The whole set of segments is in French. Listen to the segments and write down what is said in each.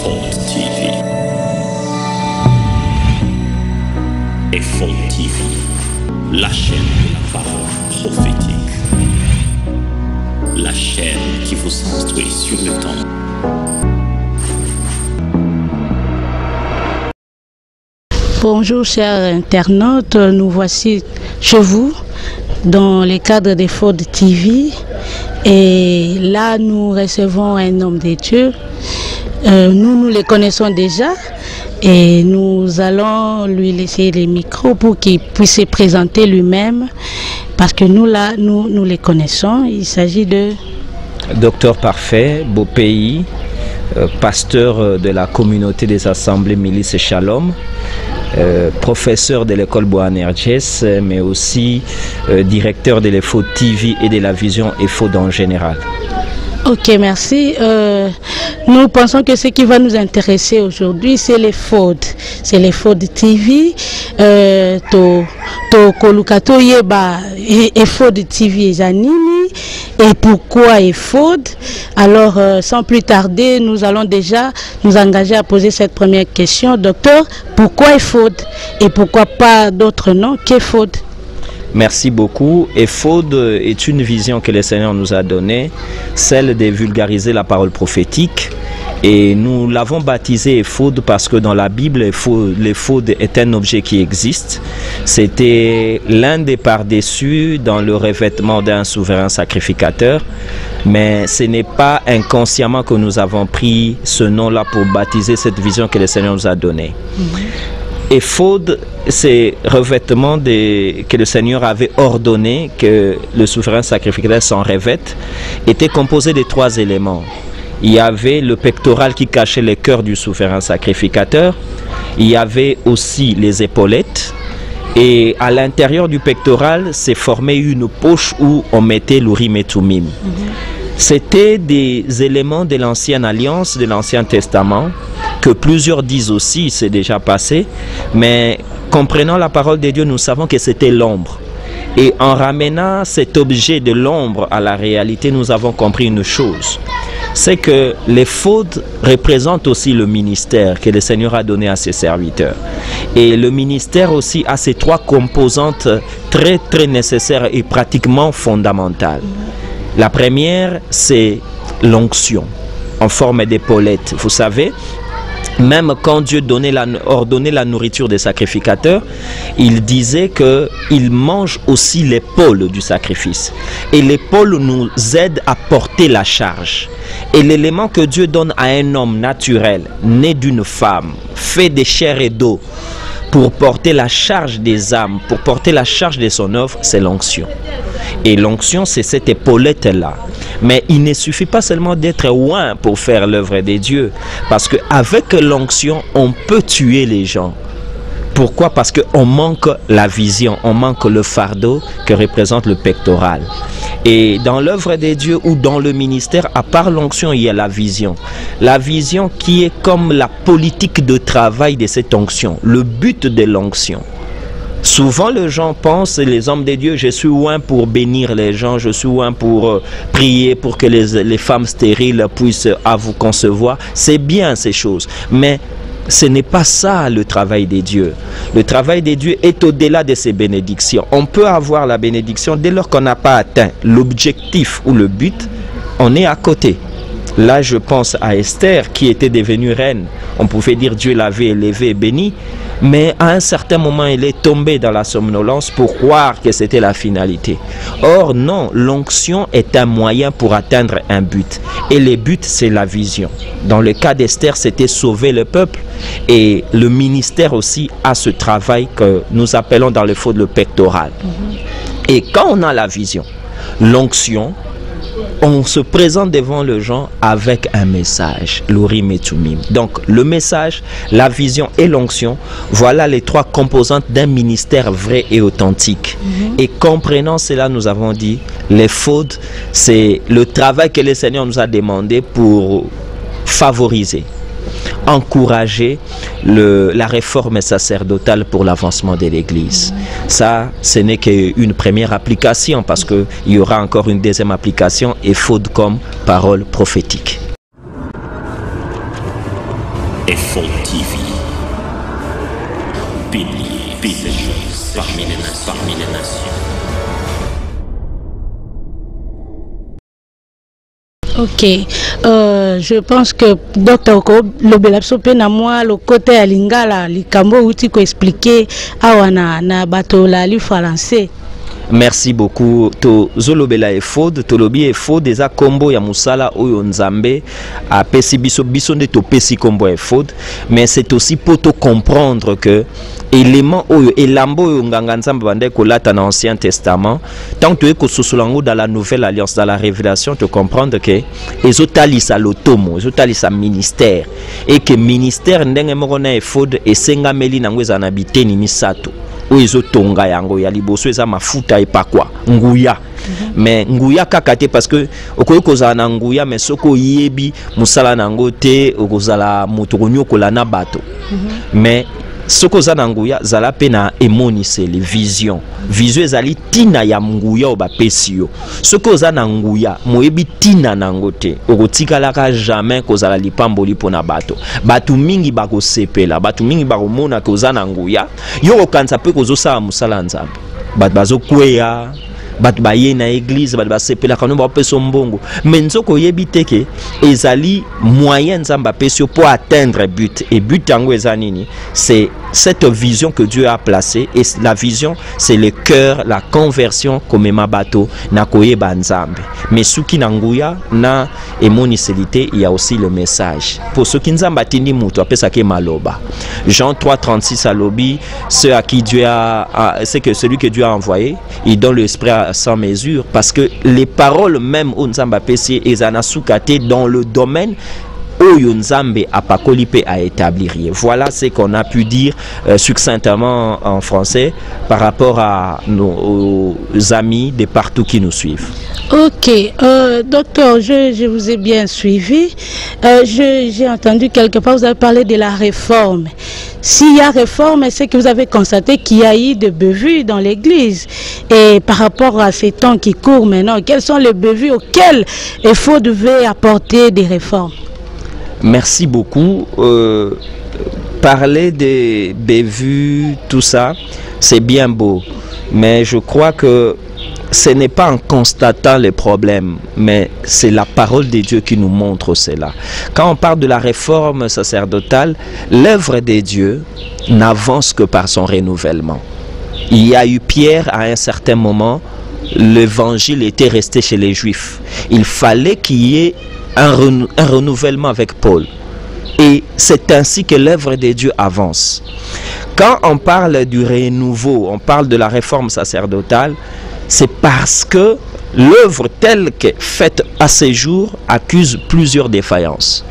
Ephod TV. Ephod TV, la chaîne de la parole prophétique. La chaîne qui vous instruit sur le temps. Bonjour chers internautes, nous voici chez vous dans le cadre d'Ephod TV et là nous recevons un homme de Dieu. Nous les connaissons déjà et nous allons lui laisser les micros pour qu'il puisse se présenter lui-même parce que nous les connaissons. Il s'agit de Docteur Parfait, Beaupeyi, pasteur de la communauté des assemblées Milice et Shalom, professeur de l'école Boanerges, mais aussi directeur de l'Ephod TV et de la vision Ephod en général. Ok, merci. Nous pensons que ce qui va nous intéresser aujourd'hui, c'est l'Ephod. C'est l'Ephod TV. Kolukato yeba Ephod TV Zanini. Et pourquoi Ephod? Alors, sans plus tarder, nous allons déjà nous engager à poser cette première question. Docteur, pourquoi Ephod? Et pourquoi pas d'autres noms qu'Ephod? Merci beaucoup. Ephod est une vision que le Seigneur nous a donnée, celle de vulgariser la parole prophétique. Et nous l'avons baptisé Ephod parce que dans la Bible, l'Ephod est un objet qui existe. C'était l'un des par-dessus dans le revêtement d'un souverain sacrificateur. Mais ce n'est pas inconsciemment que nous avons pris ce nom-là pour baptiser cette vision que le Seigneur nous a donnée. Ephod, c'est revêtement que le Seigneur avait ordonné que le souverain sacrificateur s'en revête, était composé de 3 éléments. Il y avait le pectoral qui cachait le cœur du souverain sacrificateur, il y avait aussi les épaulettes, et à l'intérieur du pectoral s'est formée une poche où on mettait l'Urim et Thummim. C'était des éléments de l'ancienne alliance, de l'ancien testament, que plusieurs disent aussi, c'est déjà passé, mais comprenant la parole de Dieu, nous savons que c'était l'ombre. Et en ramenant cet objet de l'ombre à la réalité, nous avons compris une chose, c'est que l'Ephod représente aussi le ministère que le Seigneur a donné à ses serviteurs. Et le ministère aussi a ces 3 composantes très nécessaires et pratiquement fondamentales. La première, c'est l'onction en forme d'épaulette. Vous savez, même quand Dieu ordonnait la nourriture des sacrificateurs, il disait qu'il mange aussi l'épaule du sacrifice. Et l'épaule nous aide à porter la charge. Et l'élément que Dieu donne à un homme naturel, né d'une femme, fait de chair et d'eau, pour porter la charge des âmes, pour porter la charge de son œuvre, c'est l'onction. Et l'onction, c'est cette épaulette-là. Mais il ne suffit pas seulement d'être oint pour faire l'œuvre de Dieu. Parce qu'avec l'onction, on peut tuer les gens. Pourquoi? Parce qu'on manque la vision, on manque le fardeau que représente le pectoral. Et dans l'œuvre de Dieu ou dans le ministère, à part l'onction, il y a la vision. La vision qui est comme la politique de travail de cette onction, le but de l'onction. Souvent les gens pensent, les hommes de Dieu, je suis oint pour bénir les gens, je suis oint pour prier pour que les femmes stériles puissent vous concevoir. C'est bien ces choses, mais ce n'est pas ça le travail de Dieu. Le travail de Dieu est au-delà de ces bénédictions. On peut avoir la bénédiction dès lors qu'on n'a pas atteint l'objectif ou le but, on est à côté. Là, je pense à Esther qui était devenue reine. On pouvait dire Dieu l'avait élevée et bénie, mais à un certain moment, elle est tombée dans la somnolence pour croire que c'était la finalité. Or, non, l'onction est un moyen pour atteindre un but. Et le but, c'est la vision. Dans le cas d'Esther, c'était sauver le peuple. Et le ministère aussi a ce travail que nous appelons dans l'Ephod le pectoral. Et quand on a la vision, l'onction, on se présente devant les gens avec un message, l'Urim et Thummim. Donc le message, la vision et l'onction, voilà les 3 composantes d'un ministère vrai et authentique. Et comprenant cela, nous avons dit, l'Ephod, c'est le travail que le Seigneur nous a demandé pour favoriser, encourager la réforme sacerdotale pour l'avancement de l'Église. Ça, ce n'est qu'une première application parce qu'il y aura encore une deuxième application, Ephod comme parole prophétique. Effort TV. Piliers, parmi les nations. Ok, je pense que Dr. Lobela Sope na moi le côté à Lingala, likambo uti ko expliquer awana na bato la li français. Merci beaucoup. To zolobela efod, to lobi efod eza kombo ya musala oyo nzambe a pesi biso nde to pesi kombo efod, mais c'est aussi pour te comprendre que élément oyo elambo oyo nganga nzambe bande kolata na Ancien Testament, tant que ko sosolango dans la Nouvelle Alliance, dans la Révélation, te comprendre que ezotalisa lotomo, ezotalisa ministère, et que ministère ndenge moko na efod esengameli nango eza na biteni misato. Oizo tonga yango ya liboso eza mafuta epakwa nguya. Mais nguya kakate parce que okoyo kozala na nguya mais soko yebi musala nango te okozala moto konyokola na bato. Mais soko za na nguya zala pe na emonise les vision ezali tina ya nguya oba pesio. Soko za na nguya moyebi tina nango te okotikalaka jamais kozala lipamboli pona bato. Batu mingi bako sepela, batu mingi bako mona koza na nguya yo kokanza pe kozosala musala nzambe. Batu bazokweya, batu baye na église, batu basepela kanu ba peso mbongo. Menzoko yebi teke ezali moyen nzamba pesio pour atteindre but, et but yango ezanini, c'est cette vision que Dieu a placée, et la vision c'est le cœur, la conversion comme mabato na koyeba nzambe. Mais suki nanguya na emoniselité, il y a aussi le message. Pour ceux qui nzamba tindi muto apesa ke maloba. Jean 3:36 à lobi, c'est que celui que Dieu a envoyé, il donne l'esprit sans mesure, parce que les paroles même au nzamba pesi ezana sukate dans le domaine oyo nzambe apakolipe à établir. Voilà ce qu'on a pu dire succinctement en français par rapport à nos amis de partout qui nous suivent. Ok, docteur, je vous ai bien suivi. J'ai entendu quelque part, vous avez parlé de la réforme. S'il y a réforme, c'est que vous avez constaté qu'il y a eu des bévues dans l'église. Et par rapport à ces temps qui courent maintenant, quels sont les bévues auxquels il faut devait apporter des réformes? Merci beaucoup. Parler des bévues, tout ça, c'est bien beau. Mais je crois que ce n'est pas en constatant les problèmes, mais c'est la parole de Dieu qui nous montre cela. Quand on parle de la réforme sacerdotale, l'œuvre de Dieu n'avance que par son renouvellement. Il y a eu Pierre à un certain moment, l'évangile était resté chez les Juifs. Il fallait qu'il y ait un renouvellement avec Paul. Et c'est ainsi que l'œuvre de Dieu avance. Quand on parle du renouveau, on parle de la réforme sacerdotale, c'est parce que l'œuvre telle que faite à ces jours accuse plusieurs défaillances.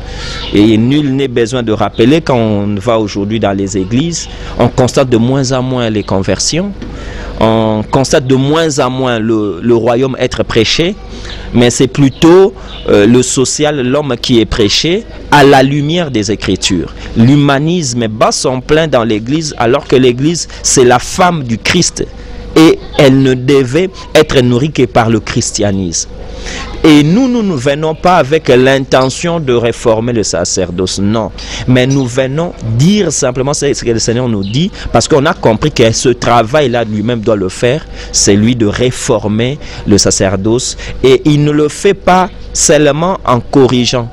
Et nul n'est besoin de rappeler, quand on va aujourd'hui dans les églises, on constate de moins en moins les conversions, on constate de moins en moins le royaume être prêché, mais c'est plutôt le social, l'homme qui est prêché à la lumière des Écritures. L'humanisme bat son plein dans l'église, alors que l'église c'est la femme du Christ. Et elle ne devait être nourrie que par le christianisme. Et nous ne venons pas avec l'intention de réformer le sacerdoce, non. Mais nous venons dire simplement ce que le Seigneur nous dit, parce qu'on a compris que ce travail-là lui-même doit le faire, c'est lui de réformer le sacerdoce. Et il ne le fait pas seulement en corrigeant,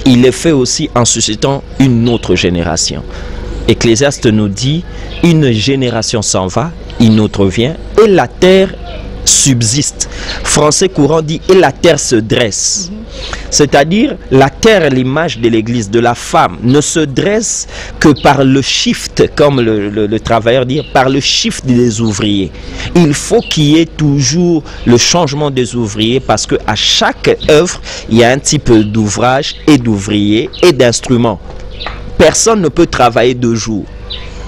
il le fait aussi en suscitant une autre génération. Ecclésiaste nous dit, une génération s'en va, une autre vient, et la terre subsiste. Français courant dit, et la terre se dresse. C'est-à-dire, la terre, l'image de l'église, de la femme, ne se dresse que par le shift, comme le travailleur dit, par le shift des ouvriers. Il faut qu'il y ait toujours le changement des ouvriers, parce qu'à chaque œuvre, il y a un type d'ouvrage et d'ouvriers et d'instruments. Personne ne peut travailler 2 jours.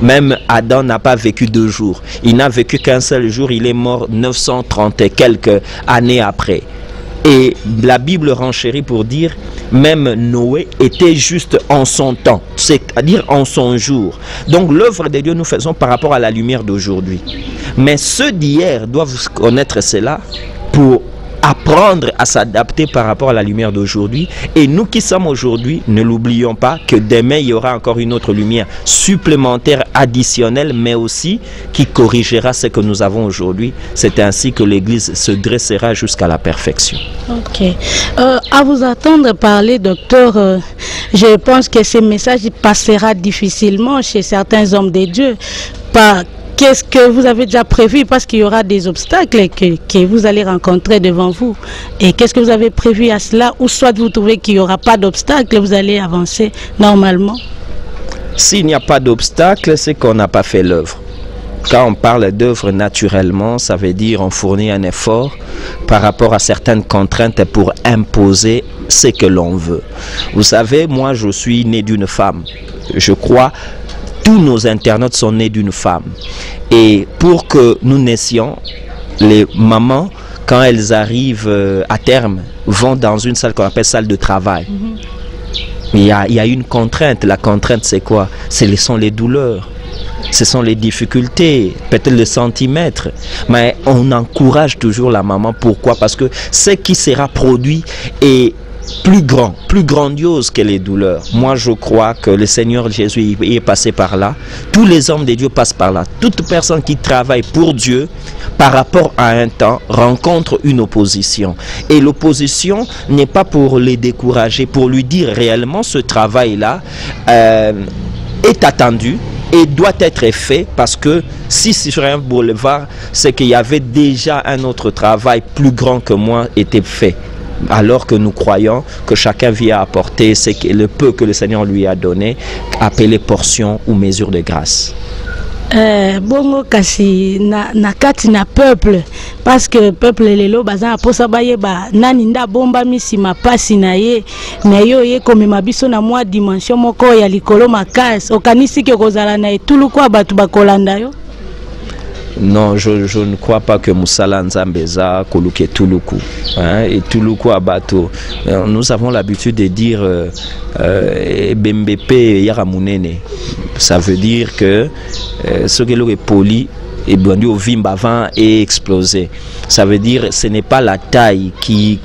Même Adam n'a pas vécu 2 jours. Il n'a vécu qu'un seul jour. Il est mort 930 et quelques années après. Et la Bible renchérit pour dire, même Noé était juste en son temps, c'est-à-dire en son jour. Donc l'œuvre de Dieu nous faisons par rapport à la lumière d'aujourd'hui. Mais ceux d'hier doivent connaître cela pour apprendre à s'adapter par rapport à la lumière d'aujourd'hui. Et nous qui sommes aujourd'hui, ne l'oublions pas que demain, il y aura encore une autre lumière supplémentaire, additionnelle, mais aussi qui corrigera ce que nous avons aujourd'hui. C'est ainsi que l'Église se dressera jusqu'à la perfection. Ok. À vous entendre parler, docteur, je pense que ce message passera difficilement chez certains hommes de Dieu. Qu'est-ce que vous avez déjà prévu? Parce qu'il y aura des obstacles que vous allez rencontrer devant vous. Et qu'est-ce que vous avez prévu à cela? Ou soit vous trouvez qu'il n'y aura pas d'obstacle, vous allez avancer normalement? S'il n'y a pas d'obstacle, c'est qu'on n'a pas fait l'œuvre. Quand on parle d'œuvre naturellement, ça veut dire on fournit un effort par rapport à certaines contraintes pour imposer ce que l'on veut. Vous savez, moi je suis né d'une femme. Je crois tous nos internautes sont nés d'une femme. Et pour que nous naissions, les mamans, quand elles arrivent à terme, vont dans une salle qu'on appelle salle de travail. Il y a une contrainte. La contrainte, c'est quoi? Ce sont les douleurs. Ce sont les difficultés, peut-être le centimètre. Mais on encourage toujours la maman. Pourquoi? Parce que ce qui sera produit est plus grand, plus grandiose que les douleurs. Moi, je crois que le Seigneur Jésus est passé par là. Tous les hommes de Dieu passent par là. Toute personne qui travaille pour Dieu, par rapport à un temps, rencontre une opposition. Et l'opposition n'est pas pour les décourager, pour lui dire réellement ce travail-là est attendu et doit être fait, parce que si sur un boulevard, c'est qu'il y avait déjà un autre travail plus grand que moi était fait. Alors que nous croyons que chacun vient apporter le peu que le Seigneur lui a donné, appelé portion ou mesure de grâce. Bongo kasi na kati na peuple, parce que peuple lelo baza posa baye ba nani nda bomba misima pasi na ye na yo ye komema biso na mwa dimension moko ya likolo makasi okanisi ke kozala na etuluku abatu bakolanda yo. Non, je ne crois pas que Moussala Nzambeza koluke tuluku, et tuluku abato. Nous avons l'habitude de dire Bembepe Yaramunene. Ça veut dire que ce que l'on est poli et bandu au vimba avant et explosé. Ça veut dire ce n'est pas la taille qui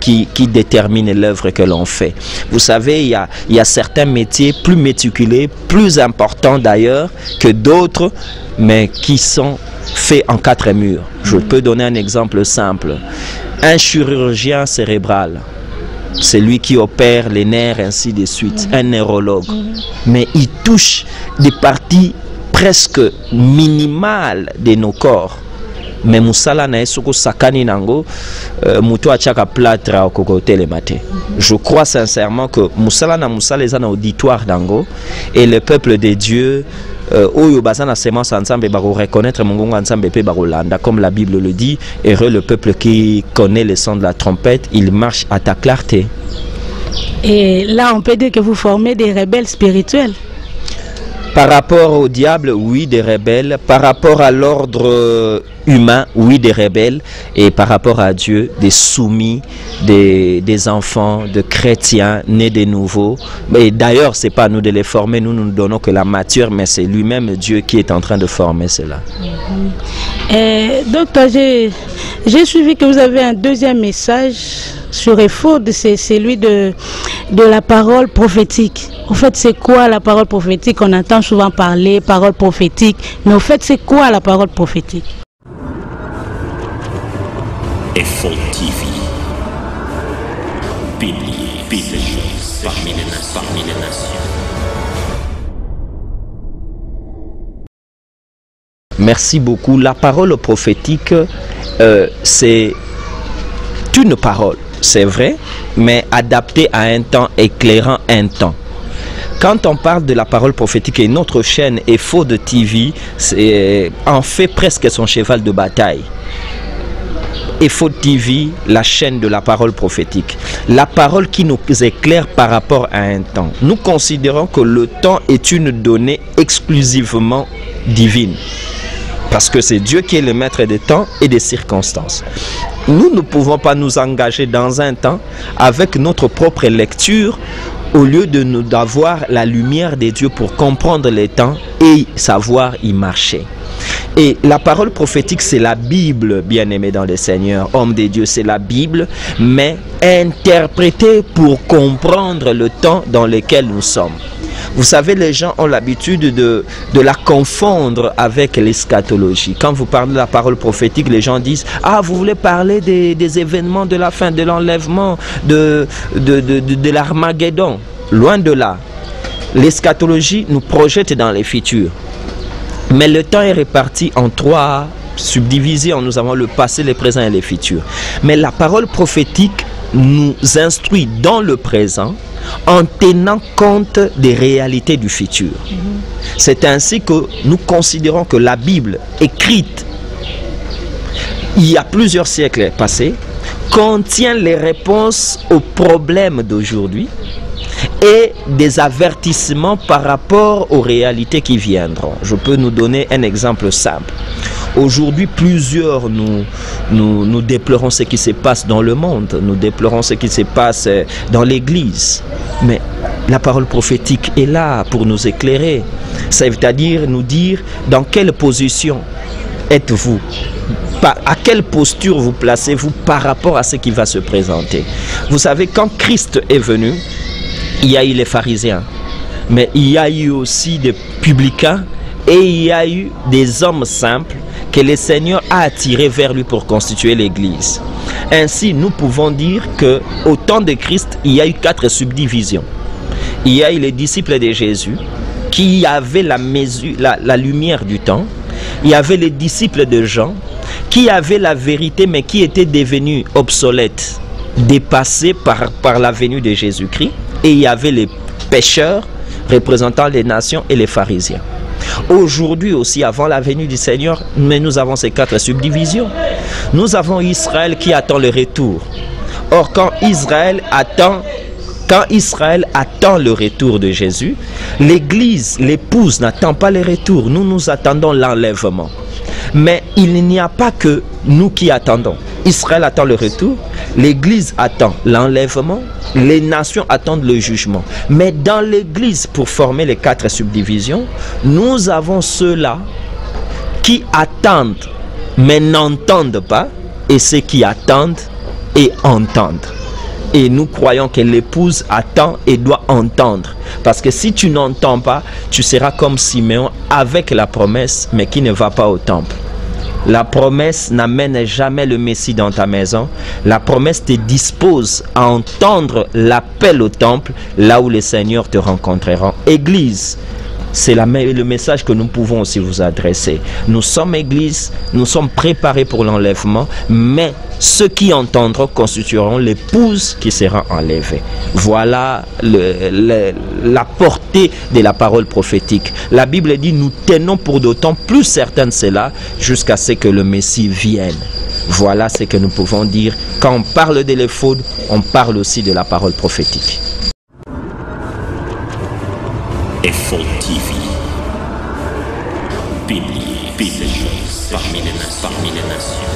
détermine l'œuvre que l'on fait. Vous savez, il y a certains métiers plus méticuleux, plus importants d'ailleurs que d'autres, mais qui sont faits en 4 murs. Je peux donner un exemple simple. Un chirurgien cérébral, c'est lui qui opère les nerfs, ainsi de suite, un neurologue. Mais il touche des parties presque minimales de nos corps. Mais Moussala na esoko sakani nango muto achaka platra okokote le matin. Je crois sincèrement que Moussala na Moussala les ana auditoire dango, et le peuple de Dieu oyo bazana semence ensemble bako reconnaître mongongo ensemble pe bako landa, comme la Bible le dit. Heureux le peuple qui connaît le son de la trompette, il marche à ta clarté. Et là on peut dire que vous formez des rebelles spirituels. Par rapport au diable, oui, des rebelles. Par rapport à l'ordre humain, oui, des rebelles. Et par rapport à Dieu, des soumis, des enfants, de chrétiens nés de nouveau. Mais d'ailleurs, ce n'est pas à nous de les former, nous ne donnons que la matière, mais c'est lui-même Dieu qui est en train de former cela. Docteur, j'ai suivi que vous avez un deuxième message sur Ephod, c'est celui de la parole prophétique. En fait, c'est quoi la parole prophétique? On entend souvent parler parole prophétique, mais en fait, c'est quoi la parole prophétique? Ephod TV, Bible parmi les nations. Merci beaucoup. La parole prophétique, c'est une parole, c'est vrai, mais adaptée à un temps, éclairant un temps. Quand on parle de la parole prophétique, et notre chaîne Ephod TV en fait presque son cheval de bataille. Ephod TV, la chaîne de la parole prophétique. La parole qui nous éclaire par rapport à un temps. Nous considérons que le temps est une donnée exclusivement divine. Parce que c'est Dieu qui est le maître des temps et des circonstances. Nous ne pouvons pas nous engager dans un temps avec notre propre lecture au lieu de nous d'avoir la lumière de Dieu pour comprendre les temps et savoir y marcher. Et la parole prophétique, c'est la Bible, bien-aimé dans le Seigneur, homme de Dieu, c'est la Bible, mais interprétée pour comprendre le temps dans lequel nous sommes. Vous savez, les gens ont l'habitude de la confondre avec l'eschatologie. Quand vous parlez de la parole prophétique, les gens disent « Ah, vous voulez parler des événements de la fin, de l'enlèvement, de l'Armageddon ». Loin de là. L'eschatologie nous projette dans les futurs. Mais le temps est réparti en 3 subdivisions. Nous avons le passé, le présent et le futur. Mais la parole prophétique nous instruit dans le présent en tenant compte des réalités du futur. C'est ainsi que nous considérons que la Bible, écrite il y a plusieurs siècles passés, contient les réponses aux problèmes d'aujourd'hui et des avertissements par rapport aux réalités qui viendront. Je peux nous donner un exemple simple. Aujourd'hui, plusieurs nous déplorons ce qui se passe dans le monde, nous déplorons ce qui se passe dans l'Église. Mais la parole prophétique est là pour nous éclairer, c'est-à-dire nous dire dans quelle position êtes-vous, à quelle posture vous placez-vous par rapport à ce qui va se présenter. Vous savez, quand Christ est venu, il y a eu les pharisiens, mais il y a eu aussi des publicains et il y a eu des hommes simples que le Seigneur a attirés vers lui pour constituer l'Église. Ainsi, nous pouvons dire qu'au temps de Christ, il y a eu 4 subdivisions. Il y a eu les disciples de Jésus qui avaient la lumière du temps. Il y avait les disciples de Jean qui avaient la vérité mais qui étaient devenus obsolètes, dépassés par la venue de Jésus-Christ. Et il y avait les pécheurs représentant les nations et les pharisiens. Aujourd'hui aussi, avant la venue du Seigneur, mais nous avons ces 4 subdivisions. Nous avons Israël qui attend le retour. Or, quand Israël attend le retour de Jésus, l'Église, l'épouse n'attend pas le retour. Nous attendons l'enlèvement. Mais il n'y a pas que nous qui attendons. Israël attend le retour, l'Église attend l'enlèvement, les nations attendent le jugement. Mais dans l'Église, pour former les 4 subdivisions, nous avons ceux-là qui attendent mais n'entendent pas, et ceux qui attendent et entendent. Et nous croyons que l'épouse attend et doit entendre. Parce que si tu n'entends pas, tu seras comme Siméon avec la promesse, mais qui ne va pas au temple. La promesse n'amène jamais le Messie dans ta maison. La promesse te dispose à entendre l'appel au temple, là où les seigneurs te rencontreront. Église, c'est le message que nous pouvons aussi vous adresser. Nous sommes Église, nous sommes préparés pour l'enlèvement, mais ceux qui entendront constitueront l'épouse qui sera enlevée. Voilà la portée de la parole prophétique. La Bible dit, nous tenons pour d'autant plus certaines cela jusqu'à ce que le Messie vienne. Voilà ce que nous pouvons dire. Quand on parle de l'éphod, on parle aussi de la parole prophétique. Ephod TV, pilier parmi les nations.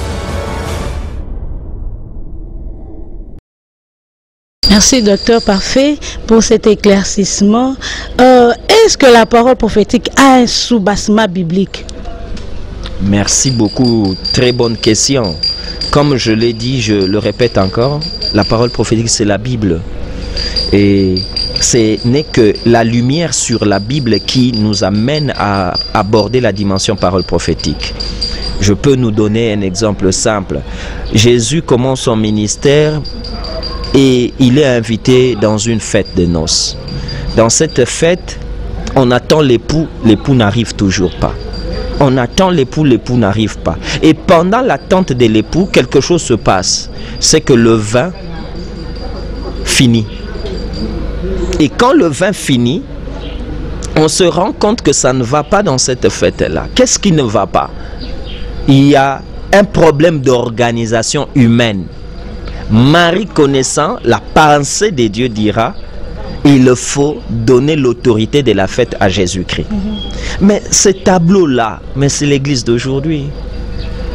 Merci, docteur Parfait, pour cet éclaircissement. Est-ce que la parole prophétique a un soubassement biblique? Merci beaucoup. Très bonne question. Comme je l'ai dit, je le répète encore, la parole prophétique, c'est la Bible. Et ce n'est que la lumière sur la Bible qui nous amène à aborder la dimension parole prophétique. Je peux nous donner un exemple simple. Jésus commence son ministère et il est invité dans une fête de noces. Dans cette fête, on attend l'époux, l'époux n'arrive toujours pas. On attend l'époux, l'époux n'arrive pas. Et pendant l'attente de l'époux, quelque chose se passe. C'est que le vin finit. Et quand le vin finit, on se rend compte que ça ne va pas dans cette fête-là. Qu'est-ce qui ne va pas? Il y a un problème d'organisation humaine. Marie, connaissant la pensée de Dieu, dira, il faut donner l'autorité de la fête à Jésus-Christ. Mais ce tableau-là, mais c'est l'Église d'aujourd'hui.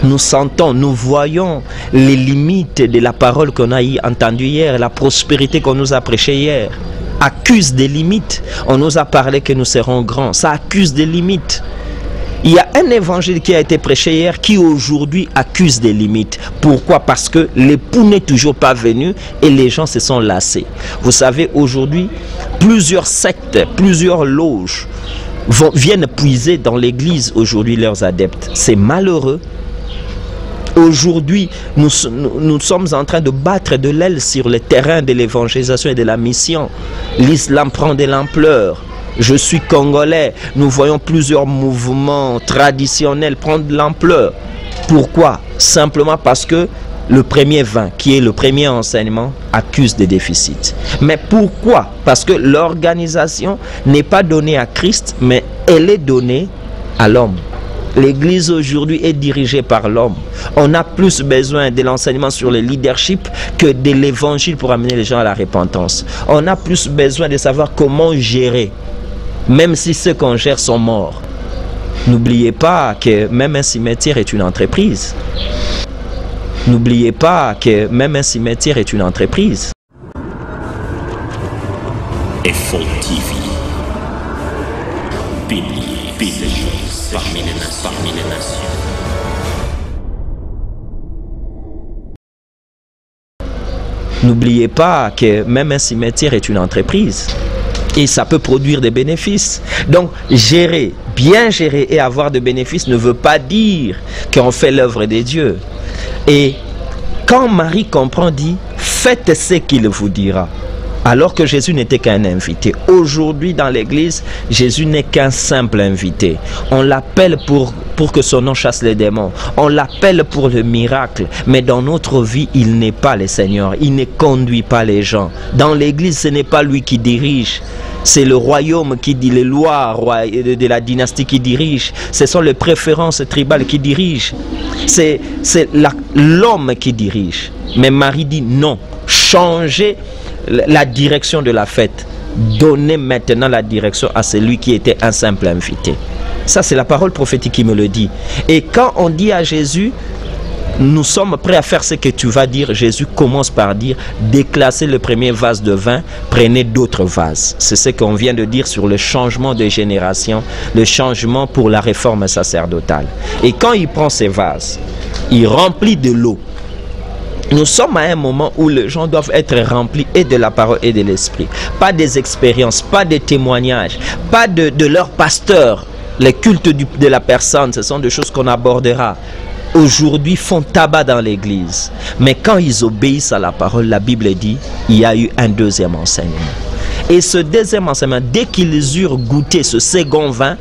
Nous sentons, nous voyons les limites de la parole qu'on a entendue hier, la prospérité qu'on nous a prêchée hier. accuse des limites. On nous a parlé que nous serons grands. Ça accuse des limites. Il y a un évangile qui a été prêché hier qui aujourd'hui accuse des limites. Pourquoi? Parce que l'époux n'est toujours pas venu et les gens se sont lassés. Vous savez, aujourd'hui, plusieurs sectes, plusieurs loges viennent puiser dans l'église aujourd'hui leurs adeptes. C'est malheureux. Aujourd'hui, nous sommes en train de battre de l'aile sur le terrain de l'évangélisation et de la mission. L'islam prend de l'ampleur. Je suis congolais. Nous voyons plusieurs mouvements traditionnels prendre de l'ampleur. Pourquoi? Simplement parce que le premier vin, qui est le premier enseignement, accuse des déficits. Mais pourquoi? Parce que l'organisation n'est pas donnée à Christ, mais elle est donnée à l'homme. L'église aujourd'hui est dirigée par l'homme. On a plus besoin de l'enseignement sur le leadership que de l'évangile pour amener les gens à la repentance. On a plus besoin de savoir comment gérer, même si ceux qu'on gère sont morts. N'oubliez pas que même un cimetière est une entreprise. N'oubliez pas que même un cimetière est une entreprise. FO TV. Piliers parmi les nations. N'oubliez pas que même un cimetière est une entreprise. Et ça peut produire des bénéfices. Donc, gérer, bien gérer et avoir de bénéfices ne veut pas dire qu'on fait l'œuvre des dieux. Et quand Marie comprend, dit, faites ce qu'il vous dira. Alors que Jésus n'était qu'un invité. Aujourd'hui, dans l'église, Jésus n'est qu'un simple invité. On l'appelle pour que son nom chasse les démons. On l'appelle pour le miracle. Mais dans notre vie, il n'est pas le Seigneur. Il ne conduit pas les gens. Dans l'église, ce n'est pas lui qui dirige. C'est le royaume qui dit, les lois de la dynastie qui dirige. Ce sont les préférences tribales qui dirigent. C'est l'homme qui dirige. Mais Marie dit non. Changez la direction de la fête. Donnez maintenant la direction à celui qui était un simple invité. Ça, c'est la parole prophétique qui me le dit. Et quand on dit à Jésus, nous sommes prêts à faire ce que tu vas dire, Jésus commence par dire, déclassez le premier vase de vin, prenez d'autres vases. C'est ce qu'on vient de dire sur le changement de génération, le changement pour la réforme sacerdotale. Et quand il prend ces vases, il remplit de l'eau. Nous sommes à un moment où les gens doivent être remplis et de la parole et de l'esprit. Pas des expériences, pas des témoignages, pas de leur pasteur. Les cultes de la personne, ce sont des choses qu'on abordera. Aujourd'hui, font tabac dans l'église. Mais quand ils obéissent à la parole, la Bible dit, il y a eu un deuxième enseignement. Et ce deuxième enseignement, dès qu'ils eurent goûté ce second vin,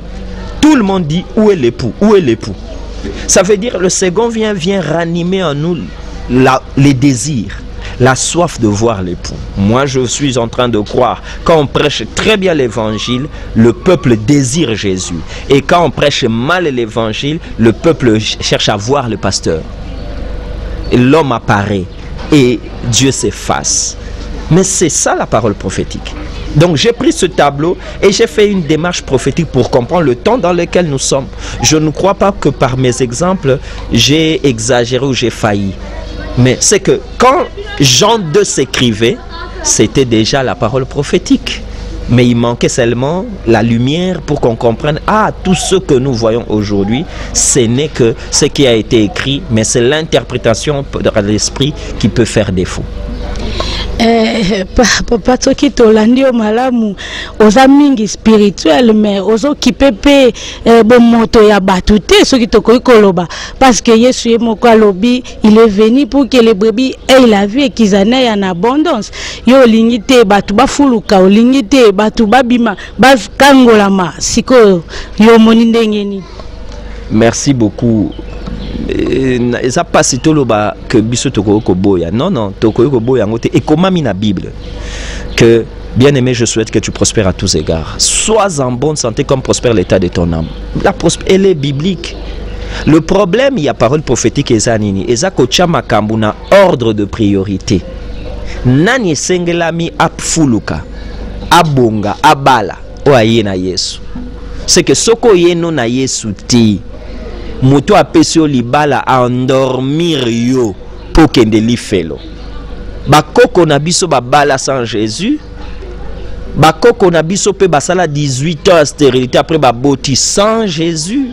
tout le monde dit, où est l'époux? Où est l'époux? Ça veut dire, le second vient ranimer en nous les désirs, la soif de voir l'époux. Moi, je suis en train de croire, quand on prêche très bien l'évangile, le peuple désire Jésus. Et quand on prêche mal l'évangile, le peuple cherche à voir le pasteur. L'homme apparaît et Dieu s'efface. Mais c'est ça la parole prophétique. Donc j'ai pris ce tableau et j'ai fait une démarche prophétique pour comprendre le temps dans lequel nous sommes. Je ne crois pas que par mes exemples, j'ai exagéré ou j'ai failli. Mais c'est que quand Jean 2 s'écrivait, c'était déjà la parole prophétique. Mais il manquait seulement la lumière pour qu'on comprenne, ah, tout ce que nous voyons aujourd'hui, ce n'est que ce qui a été écrit, mais c'est l'interprétation de l'esprit qui peut faire défaut. Papa soki tolandi malamu oza mingi spirituel mais ozo kipepe bomoto ya batu te soki tokoki koloba parce que Yesu ye moko alobi il est venu pour que les brebis aient la vie et qu'ils en aient en abondance. Yo olingi te batu bafuluka, olingi te batu babima bakangolama sikoyo yo moni ndenge nini? Merci beaucoup. Ça passe toloba que biso toko boya. Non, toko boya ngote. Et comment mis la Bible que bien aimé, je souhaite que tu prospères à tous égards. Sois en bonne santé comme prospère l'état de ton âme. Elle est biblique. Le problème, il y a parole prophétique et zanini. Et ça kochama kambuna ordre de priorité. Nani sengelami apfuluka, abonga, abala, oaye na Yesu. C'est que soko yeno na Yesu ti. Moto apesio libala a endormir yo pour kende li felo. Bakoko na biso babala sans Jésus. bakoko na biso pe basala 18 ans stérilité après baboti sans Jésus.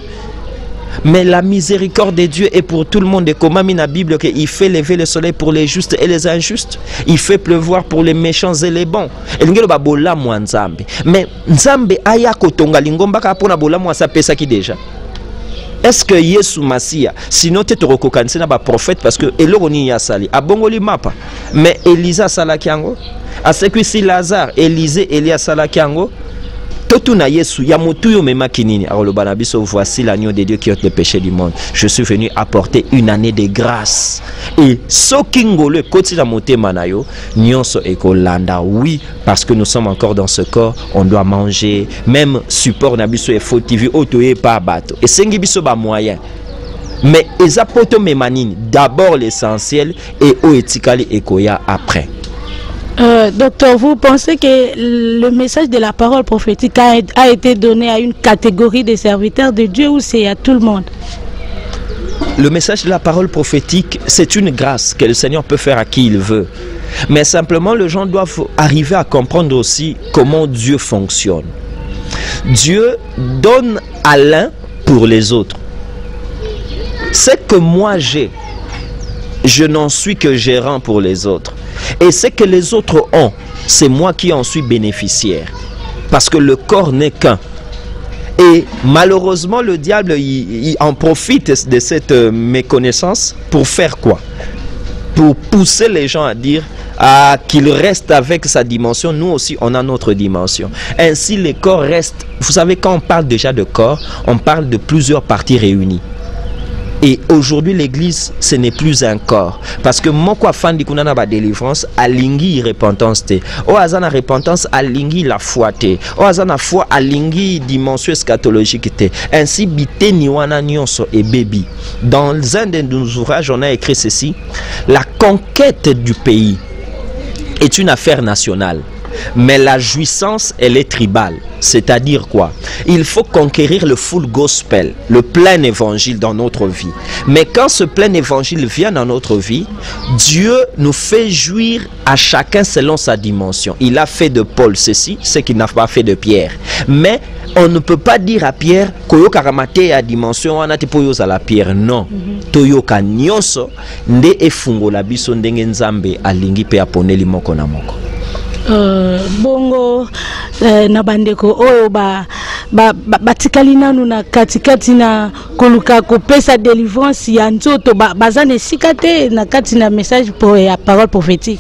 Mais la miséricorde de Dieu est pour tout le monde. Et comme il la Bible qu'il fait lever le soleil pour les justes et les injustes, il fait pleuvoir pour les méchants et les bons. Mais Nzambe aya kotonga lingomba kapona bola mo sa pesa ki déjà. Est-ce que Yesu Masia, sinon tu te recocancer na ba prophète parce que eloroni ya sali abongoli mapa. Mais Elisa salakiango, à ce que si Lazare, Élisée, Elia salakiango. Totuna Yesu ya mutuyo mema kinini aroloba na biso voici l'agneau de Dieu qui ôte le péché du monde. Je suis venu apporter une année de grâce. Et sokingole koti na motema na yo nyonso ekolanda. Oui, parce que nous sommes encore dans ce corps, on doit manger, même support na biso e faut TV otoye pa bato. Et sengi biso ba moyen. Mais ezapoto memanini d'abord l'essentiel et o etikali ekoya après. Docteur, vous pensez que le message de la parole prophétique a été donné à une catégorie de serviteurs de Dieu ou c'est à tout le monde? Le message de la parole prophétique, c'est une grâce que le Seigneur peut faire à qui il veut. Mais simplement, les gens doivent arriver à comprendre aussi comment Dieu fonctionne. Dieu donne à l'un pour les autres. Ce que moi j'ai, je n'en suis que gérant pour les autres. Et ce que les autres ont, c'est moi qui en suis bénéficiaire. Parce que le corps n'est qu'un. Et malheureusement, le diable il en profite de cette méconnaissance pour faire quoi? Pour pousser les gens à dire qu'ils restent avec sa dimension. Nous aussi, on a notre dimension. Ainsi, les corps restent... Vous savez, quand on parle déjà de corps, on parle de plusieurs parties réunies. Et aujourd'hui, l'église, ce n'est plus un corps. Parce que mon quoi fan di kunana ba délivrance, alingi repentance te. O azana repentance, alingi la foi te. O azana foi, alingi dimension eschatologique te. Ainsi, bite ni wana nyonso et baby. Dans un de nos ouvrages, on a écrit ceci. La conquête du pays est une affaire nationale. Mais la jouissance, elle est tribale. C'est-à-dire quoi? Il faut conquérir le full gospel, le plein évangile dans notre vie. Mais quand ce plein évangile vient dans notre vie, Dieu nous fait jouir à chacun selon sa dimension. Il a fait de Paul ceci, ce qu'il n'a pas fait de Pierre. Mais on ne peut pas dire à Pierre koyo karamate à dimension wana te poyo za la Pierre. Non. Toyoka nyonso nde efungola biso ndenge Nzambe alingi pe aponeli moko na moko. Bongo na bandeko oyo batikali nanu na katikati na koluka kopesa délivrance ya nzoto bazana esika te na kati na message pour ya parole prophétique.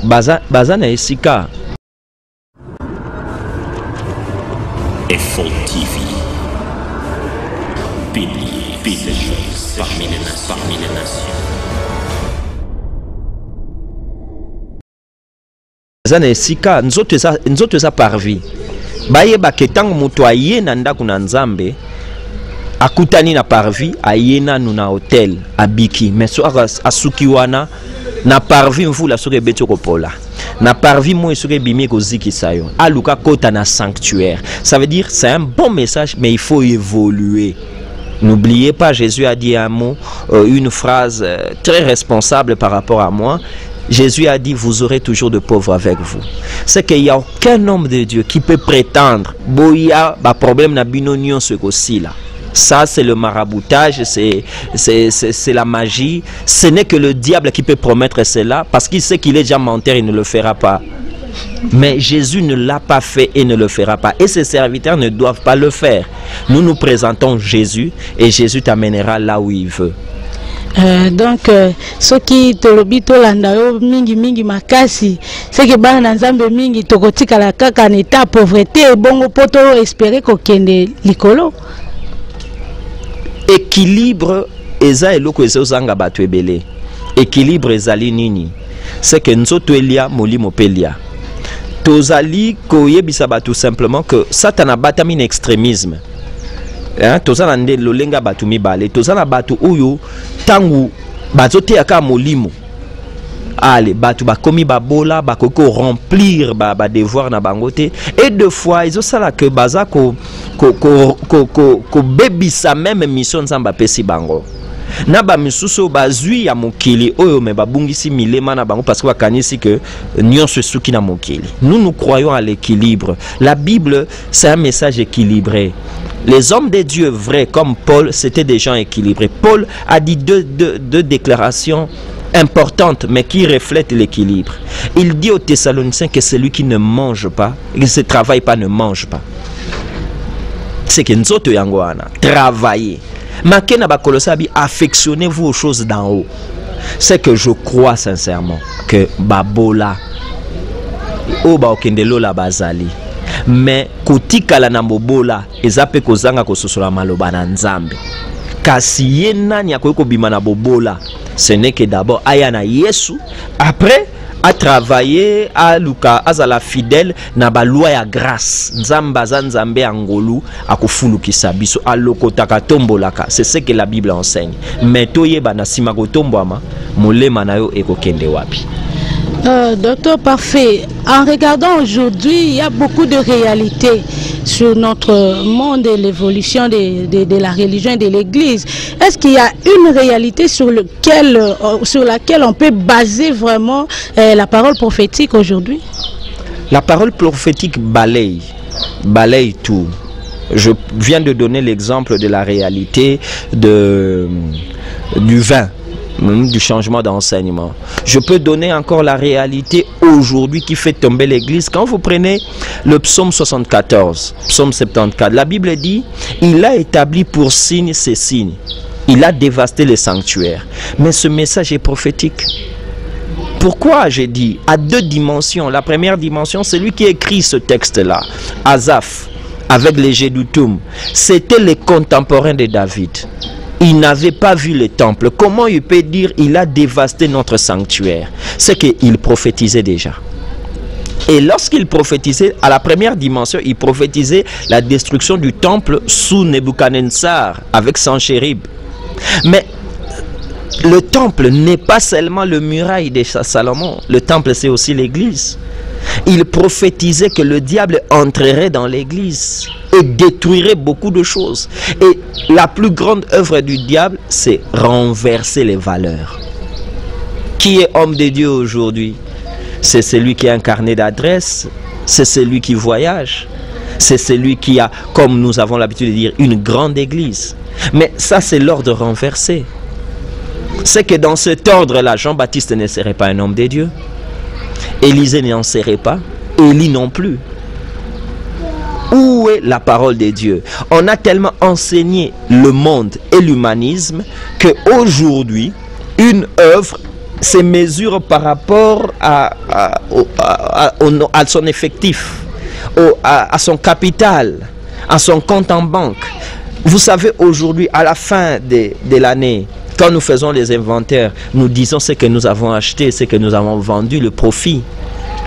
Bazana esika. FO TV, pilier parmi les nations. Zana esika nzoto eza parvi bayeba ke tango mutu aye na ndako na Nzambe akutani na parvi aye nanu na hotel abiki meso asuki wana na parvi mvula soki beti kopola na parvi moi soki bimi kozikisa yo aluka kota na sanctuaire. Ça veut dire c'est un bon message mais il faut évoluer. N'oubliez pas, Jésus a dit un mot, une phrase très responsable par rapport à moi. Jésus a dit, vous aurez toujours de pauvres avec vous. C'est qu'il n'y a aucun homme de Dieu qui peut prétendre, boya, ba problème na binonion ce aussi là. Ça, c'est le maraboutage, c'est la magie. Ce n'est que le diable qui peut promettre cela, parce qu'il sait qu'il est déjà menteur, il ne le fera pas. Mais Jésus ne l'a pas fait et ne le fera pas. Et ses serviteurs ne doivent pas le faire. Nous nous présentons Jésus et Jésus t'amènera là où il veut. Donc ce qui tolobi tolanda yo mingi makasi c'est que bana na Nzambe mingi tokotika la kaka en état pauvreté bongo poto espérer ko kende likolo. Équilibre eza eloko ezozanga bato ebele. Équilibre ezali nini? C'est que nzoto elia molimo pelia. Tozali koyebisa bato simplement que Satan batami na extrémisme. Tozana nde lolenga batu mibale tozana batu uyu tangu bazote aka molimo ale batu bakomi babola bakoko remplir ba devoir na bangote et deux fois ils ont sala que baza ko bebisa même mission Nzamba pesi bango na ba misusu bazui ya mokili oyo me babungisi milema na bango parce que bakanisi que nyonso suki na mokili. Nous croyons à l'équilibre. La Bible, c'est un message équilibré. Les hommes de Dieu vrais comme Paul, c'était des gens équilibrés. Paul a dit deux déclarations importantes mais qui reflètent l'équilibre. Il dit aux Thessaloniciens que celui qui ne mange pas, qui ne se travaille pas, ne mange pas. C'est que nous autres travailler. Makena ba Kolossabi, affectionnez-vous aux choses d'en haut. C'est que je crois sincèrement que babola o ba okendelo la bazali. Mais kotikala na mobola ezape kozanga kososola maloba na Nzambe. Kasi ye nani akoki kobima na bobola, ce n'est que d'abord aya na Yesu, après à travailler à luka azala fidèle na ba loi ya grâce nzamba za nzambe angolu akufulukisa biso alokotaka tombolaka. C'est ce que la Bible enseigne. Mais toyeba na sima kotombwama molema na yo ekokende wapi. Docteur Parfait, en regardant aujourd'hui, il y a beaucoup de réalités sur notre monde et l'évolution de la religion et de l'Église. Est-ce qu'il y a une réalité sur laquelle on peut baser vraiment la parole prophétique aujourd'hui? La parole prophétique balaye tout. Je viens de donner l'exemple de la réalité du vin, du changement d'enseignement. Je peux donner encore la réalité aujourd'hui qui fait tomber l'église. Quand vous prenez le psaume 74, psaume 74, la Bible dit, il a établi pour signe ces signes. Il a dévasté les sanctuaires. Mais ce message est prophétique. Pourquoi j'ai dit à deux dimensions? La première dimension, c'est lui qui écrit ce texte-là, Asaph, avec les Gédoutoum. C'était les contemporains de David. Il n'avait pas vu le temple. Comment il peut dire il a dévasté notre sanctuaire? C'est qu'il prophétisait déjà. Et lorsqu'il prophétisait, à la première dimension, il prophétisait la destruction du temple sous Nebuchadnezzar avec Sanchérib. Mais le temple n'est pas seulement le muraille de Salomon. Le temple, c'est aussi l'église. Il prophétisait que le diable entrerait dans l'église et détruirait beaucoup de choses. Et la plus grande œuvre du diable, c'est renverser les valeurs. Qui est homme de Dieu aujourd'hui? C'est celui qui a un carnet d'adresse, c'est celui qui voyage, c'est celui qui a, comme nous avons l'habitude de dire, une grande église. Mais ça, c'est l'ordre renversé. C'est que dans cet ordre-là, Jean-Baptiste ne serait pas un homme de Dieu. Élisée n'en serait pas, Élie non plus. Où est la parole de Dieu? On a tellement enseigné le monde et l'humanisme qu'aujourd'hui, une œuvre se mesure par rapport à son effectif, à son capital, à son compte en banque. Vous savez, aujourd'hui, à la fin de l'année, quand nous faisons les inventaires, nous disons ce que nous avons acheté, ce que nous avons vendu, le profit.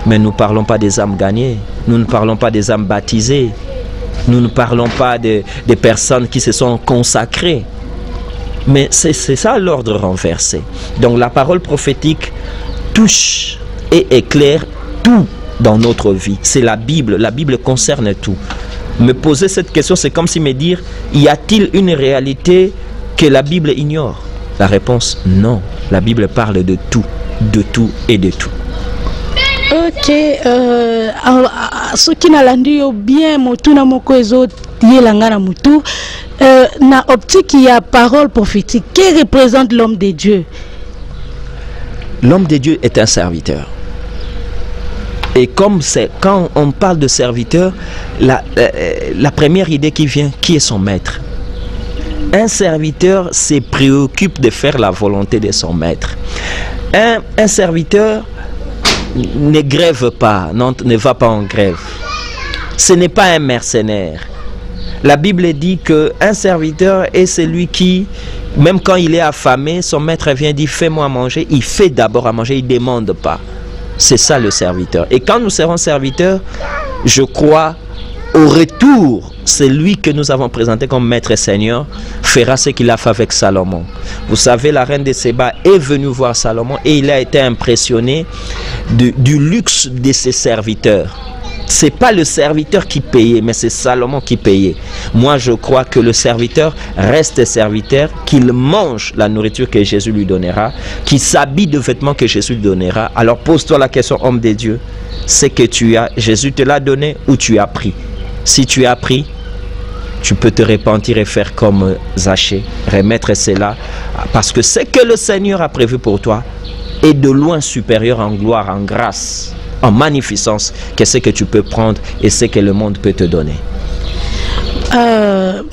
Mais nous ne parlons pas des âmes gagnées, nous ne parlons pas des âmes baptisées, nous ne parlons pas des personnes qui se sont consacrées. Mais c'est ça l'ordre renversé. Donc la parole prophétique touche et éclaire tout dans notre vie. C'est la Bible concerne tout. Me poser cette question, c'est comme si me dire, y a-t-il une réalité que la Bible ignore? La réponse, non. La Bible parle de tout et de tout. Ok, ce qui n'a l'endu bien, motuna moko ezo yelanga mutu, na optique il y a parole prophétique. Qui représente l'homme de Dieu? L'homme de Dieu est un serviteur. Et comme c'est quand on parle de serviteur, la première idée qui vient, qui est son maître? Un serviteur se préoccupe de faire la volonté de son maître. Un serviteur ne grève pas, ne va pas en grève. Ce n'est pas un mercenaire. La Bible dit qu'un serviteur est celui qui, même quand il est affamé, son maître vient dire fais-moi manger. Il fait d'abord à manger, il ne demande pas. C'est ça le serviteur. Et quand nous serons serviteurs, je crois, au retour, celui que nous avons présenté comme maître et seigneur fera ce qu'il a fait avec Salomon. Vous savez, la reine de Séba est venue voir Salomon et il a été impressionné du luxe de ses serviteurs. c'est pas le serviteur qui payait, mais c'est Salomon qui payait. Moi, je crois que le serviteur reste serviteur, qu'il mange la nourriture que Jésus lui donnera, qu'il s'habille de vêtements que Jésus lui donnera. Alors pose-toi la question, homme de Dieu, c'est que tu as, Jésus te l'a donné ou tu as pris? Si tu as pris, tu peux te repentir et faire comme Zachée, remettre cela, parce que ce que le Seigneur a prévu pour toi est de loin supérieur en gloire, en grâce, en magnificence, que ce que tu peux prendre et ce que le monde peut te donner.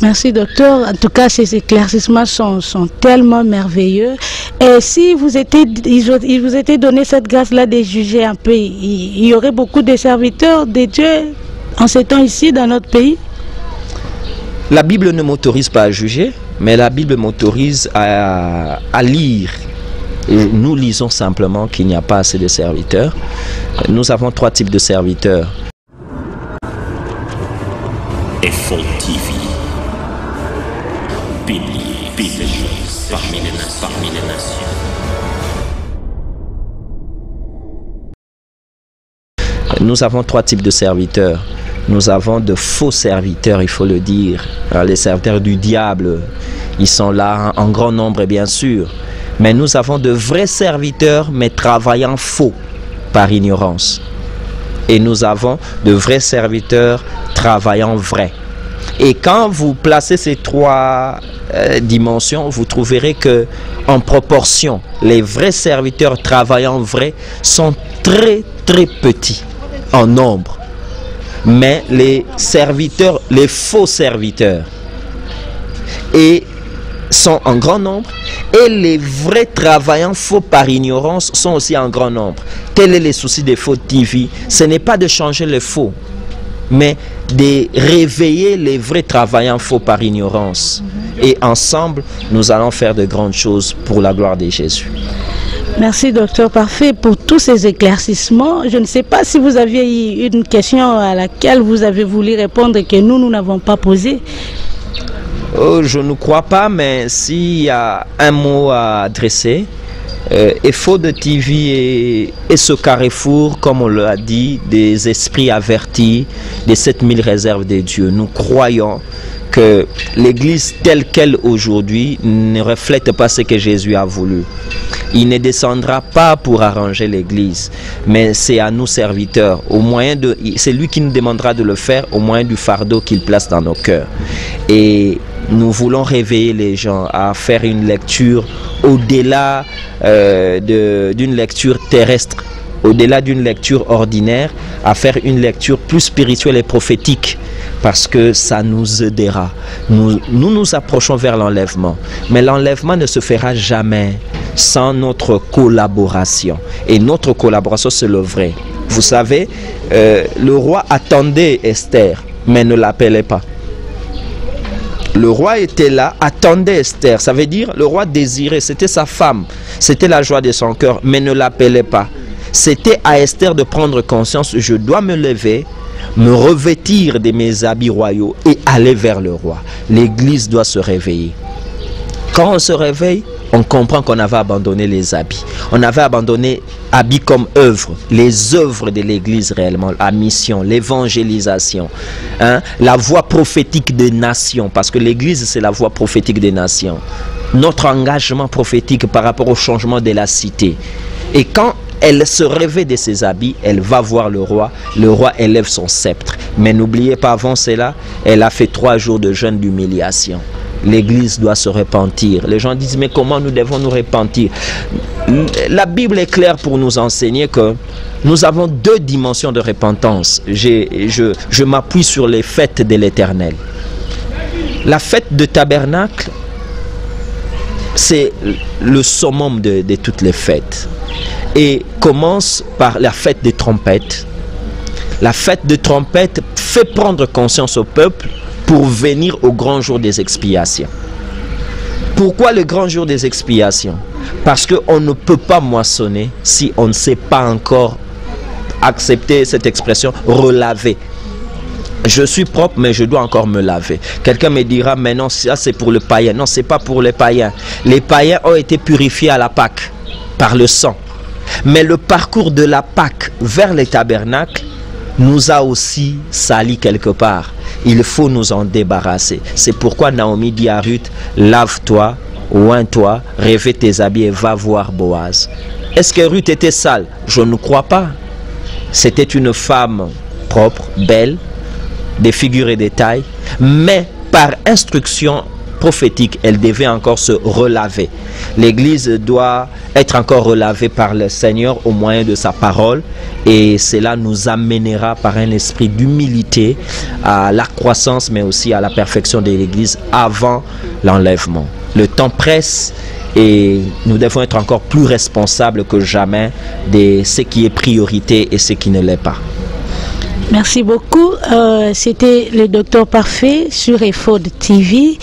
Merci docteur, en tout cas ces éclaircissements sont tellement merveilleux. Et si il vous était donné cette grâce-là de juger un peu, il y aurait beaucoup de serviteurs de Dieu en ces temps ici dans notre pays? La Bible ne m'autorise pas à juger, mais la Bible m'autorise à lire. Nous lisons simplement qu'il n'y a pas assez de serviteurs. Nous avons 3 types de serviteurs. FO TV, pilier parmi les nations. Nous avons 3 types de serviteurs. Nous avons de faux serviteurs, il faut le dire. Alors, les serviteurs du diable, ils sont là en grand nombre, bien sûr. Mais nous avons de vrais serviteurs, mais travaillant faux par ignorance. Et nous avons de vrais serviteurs travaillant vrai. Et quand vous placez ces 3 dimensions, vous trouverez que en proportion, les vrais serviteurs travaillant vrai sont très petits en nombre. Mais les serviteurs, les faux serviteurs, sont en grand nombre, et les vrais travaillants faux par ignorance sont aussi en grand nombre. Tel est le souci des faux TV. Ce n'est pas de changer les faux, mais de réveiller les vrais travaillants faux par ignorance. Et ensemble, nous allons faire de grandes choses pour la gloire de Jésus. Merci docteur Parfait pour tous ces éclaircissements. Je ne sais pas si vous aviez une question à laquelle vous avez voulu répondre et que nous n'avons pas posée. Oh, je ne crois pas, mais s'il y a un mot à adresser, FO TV et ce carrefour, comme on l'a dit, des esprits avertis, des 7000 réserves de Dieu. Nous croyons que l'Église telle qu'elle aujourd'hui ne reflète pas ce que Jésus a voulu. Il ne descendra pas pour arranger l'Église, mais c'est à nous serviteurs, c'est lui qui nous demandera de le faire au moyen du fardeau qu'il place dans nos cœurs. Et nous voulons réveiller les gens à faire une lecture au-delà d'une lecture terrestre, au-delà d'une lecture ordinaire, à faire une lecture plus spirituelle et prophétique, parce que ça nous aidera. Nous approchons vers l'enlèvement, mais l'enlèvement ne se fera jamais sans notre collaboration. Et notre collaboration, c'est le vrai. Vous savez, le roi attendait Esther, mais ne l'appelait pas. Le roi était là, attendait Esther. Ça veut dire, le roi désirait, c'était sa femme, c'était la joie de son cœur, mais ne l'appelait pas. C'était à Esther de prendre conscience, je dois me lever, me revêtir de mes habits royaux et aller vers le roi. L'Église doit se réveiller. Quand on se réveille, on comprend qu'on avait abandonné les habits. On avait abandonné habits comme œuvres, les œuvres de l'Église réellement, la mission, l'évangélisation, la voix prophétique des nations, parce que l'Église c'est la voix prophétique des nations. Notre engagement prophétique par rapport au changement de la cité. Et quand elle se réveille de ses habits, elle va voir le roi élève son sceptre. Mais n'oubliez pas, avant cela, elle a fait 3 jours de jeûne d'humiliation. L'Église doit se repentir. Les gens disent, mais comment nous devons nous repentir? La Bible est claire pour nous enseigner que nous avons 2 dimensions de repentance. Je m'appuie sur les fêtes de l'Éternel. La fête de tabernacle, c'est le summum de toutes les fêtes. Et commence par la fête des trompettes. La fête de trompettes fait prendre conscience au peuple pour venir au grand jour des expiations. Pourquoi le grand jour des expiations? Parce qu'on ne peut pas moissonner si on ne sait pas encore accepter cette expression, relaver. Je suis propre, mais je dois encore me laver. Quelqu'un me dira, mais non, ça c'est pour le païen. Non, c'est pas pour les païens. Les païens ont été purifiés à la Pâque par le sang. Mais le parcours de la Pâque vers les tabernacles nous a aussi sali quelque part. Il faut nous en débarrasser. C'est pourquoi Naomi dit à Ruth, lave-toi, oins-toi, revêt tes habits et va voir Boaz. Est-ce que Ruth était sale? Je ne crois pas. C'était une femme propre, belle, des figures et des tailles, mais par instruction prophétique, elle devait encore se relaver. L'Église doit être encore relavée par le Seigneur au moyen de sa parole, et cela nous amènera par un esprit d'humilité à la croissance, mais aussi à la perfection de l'Église avant l'enlèvement. Le temps presse et nous devons être encore plus responsables que jamais de ce qui est priorité et ce qui ne l'est pas. Merci beaucoup. C'était le Docteur Parfait sur EFOD TV.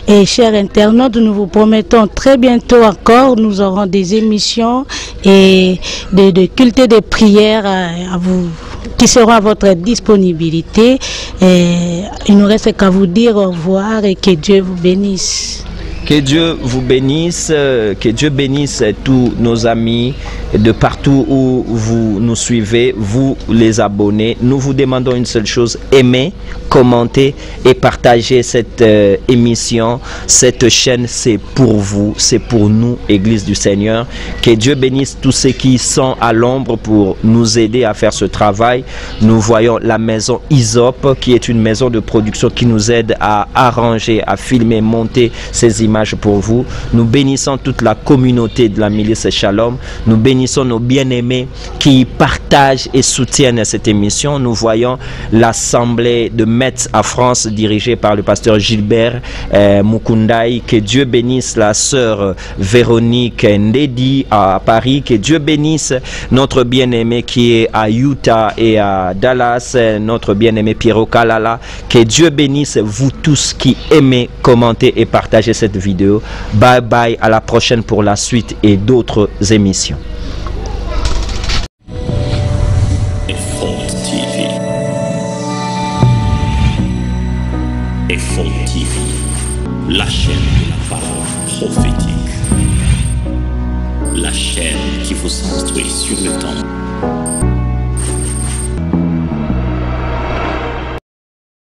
Et chers internautes, nous vous promettons très bientôt encore, nous aurons des émissions et de culte et de prières à vous, qui seront à votre disponibilité. Et il ne nous reste qu'à vous dire au revoir et que Dieu vous bénisse. Que Dieu vous bénisse, que Dieu bénisse tous nos amis de partout où vous nous suivez, vous les abonnés. Nous vous demandons une seule chose, aimez, commentez et partagez cette émission. Cette chaîne, c'est pour vous, c'est pour nous, Église du Seigneur. Que Dieu bénisse tous ceux qui sont à l'ombre pour nous aider à faire ce travail. Nous voyons la maison Isop, qui est une maison de production qui nous aide à arranger, à filmer, monter ces images pour vous. Nous bénissons toute la communauté de la milice Shalom. Nous bénissons nos bien-aimés qui partagent et soutiennent cette émission. Nous voyons l'assemblée de Metz à France dirigée par le pasteur Gilbert Mukundaï. Que Dieu bénisse la sœur Véronique Ndedi à Paris. Que Dieu bénisse notre bien-aimé qui est à Utah et à Dallas, notre bien-aimé Piero Kalala. Que Dieu bénisse vous tous qui aimez, commentez et partagez cette vidéo. Bye bye, à la prochaine pour la suite et d'autres émissions. EFOD TV. EFOD TV, la chaîne de la parole prophétique. La chaîne qui vous instruit sur le temps.